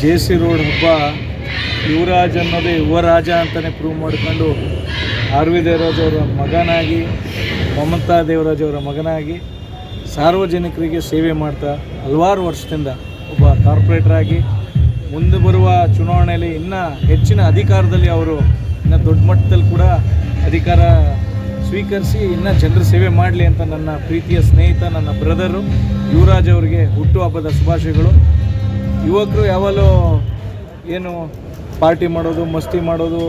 JC road ಹಬ್ಬ ಯುವರಾಜ್ ಅನ್ನೋದೇ ಯುವರಾಜ ಅಂತಲೇ ಪ್ರೂವ್ ಮಾಡಿಕೊಂಡು ಆರ್ ವಿ ದೇವರಾಜ್ ಅವರ ಮಗನಾಗಿ, ಮಮತಾ ದೇವರಾಜ್ ಅವರ ಮಗನಾಗಿ ಸಾರ್ವಜನಿಕರಿಗೆ ಸೇವೆ ಮಾಡ್ತಾ ಹಲವಾರು ವರ್ಷದಿಂದ ಒಬ್ಬ ಕಾರ್ಪೊರೇಟರ್ ಆಗಿ ಮುಂದೆ ಬರುವ ಚುನಾವಣೆಯಲ್ಲಿ ಇನ್ನೂ ಹೆಚ್ಚಿನ ಅಧಿಕಾರದಲ್ಲಿ ಅವರು ಇನ್ನೂ ದೊಡ್ಡ ಮಟ್ಟದಲ್ಲಿ ಕೂಡ ಅಧಿಕಾರ ಸ್ವೀಕರಿಸಿ ಇನ್ನೂ ಜನರ ಸೇವೆ ಮಾಡಲಿ ಅಂತ ನನ್ನ ಪ್ರೀತಿಯ ಸ್ನೇಹಿತ, ನನ್ನ ಬ್ರದರು ಯುವರಾಜ್ ಅವರಿಗೆ ಹುಟ್ಟುಹಬ್ಬದ ಶುಭಾಶಯಗಳು. ಯುವಕರು ಯಾವಾಗಲೂ ಏನು ಪಾರ್ಟಿ ಮಾಡೋದು, ಮಸ್ತಿ ಮಾಡೋದು,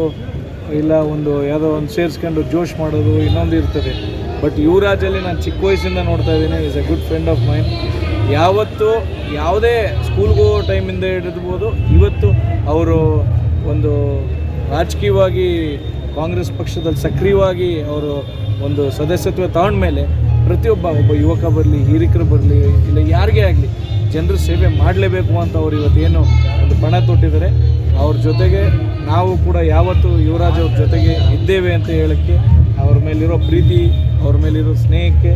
ಇಲ್ಲ ಯಾವುದೋ ಒಂದು ಸೇರಿಸ್ಕೊಂಡು ಜೋಶ್ ಮಾಡೋದು ಇನ್ನೊಂದು ಇರ್ತದೆ. ಬಟ್ ಯುವರಾಜಲ್ಲಿ ನಾನು ಚಿಕ್ಕ ವಯಸ್ಸಿಂದ ನೋಡ್ತಾ ಇದ್ದೀನಿ. Is A good friend of main. ಯಾವತ್ತು ಯಾವುದೇ ಸ್ಕೂಲ್ಗೆ ಹೋಗೋ ಟೈಮಿಂದ ಹಿಡಿದ್ಬೋದು, ಇವತ್ತು ಅವರು ಒಂದು ರಾಜಕೀಯವಾಗಿ ಕಾಂಗ್ರೆಸ್ ಪಕ್ಷದಲ್ಲಿ ಸಕ್ರಿಯವಾಗಿ ಅವರು ಒಂದು ಸದಸ್ಯತ್ವ ತಗೊಂಡ್ಮೇಲೆ ಒಬ್ಬ ಯುವಕ ಬರಲಿ, ಹಿರಿಕರು ಬರಲಿ, ಇಲ್ಲ ಯಾರಿಗೇ ಆಗಲಿ ಜನರ ಸೇವೆ ಮಾಡಲೇಬೇಕು ಅಂತ ಅವರು ಇವತ್ತೇನು ಒಂದು ಪಣ ತೊಟ್ಟಿದ್ದಾರೆ. ಅವ್ರ ಜೊತೆಗೆ ನಾವು ಕೂಡ ಯಾವತ್ತೂ ಯುವರಾಜ್ ಅವ್ರ ಜೊತೆಗೆ ಇದ್ದೇವೆ ಅಂತ ಹೇಳೋಕ್ಕೆ, ಅವ್ರ ಮೇಲಿರೋ ಪ್ರೀತಿ, ಅವ್ರ ಮೇಲಿರೋ ಸ್ನೇಹಕ್ಕೆ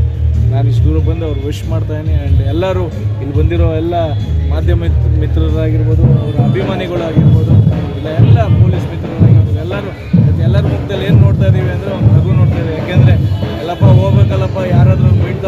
ನಾನು ಇಷ್ಟು ದೂರ ಬಂದು ಅವ್ರು ವಿಶ್ ಮಾಡ್ತಾಯಿದ್ದೀನಿ. ಆ್ಯಂಡ್ ಎಲ್ಲರೂ ಇಲ್ಲಿ ಬಂದಿರೋ ಎಲ್ಲ ಮಾಧ್ಯಮ ಮಿತ್ರರಾಗಿರ್ಬೋದು, ಅವರ ಅಭಿಮಾನಿಗಳಾಗಿರ್ಬೋದು, ಇಲ್ಲ ಎಲ್ಲ ಪೊಲೀಸ್ ಮಿತ್ರರಾಗಿರ್ಬೋದು, ಎಲ್ಲರ ಮುಖದಲ್ಲಿ ಏನು ನೋಡ್ತಾ ಇದ್ದೀವಿ ಅಂದರೆ ಒಂದು ನಗು ನೋಡ್ತಾ ಇದ್ದೀವಿ. ಯಾಕೆಂದರೆ ಎಲ್ಲಪ್ಪ ಹೋಗ್ಬೇಕಲ್ಲಪ್ಪ, ಯಾರಾದರೂ ಮೀಟ್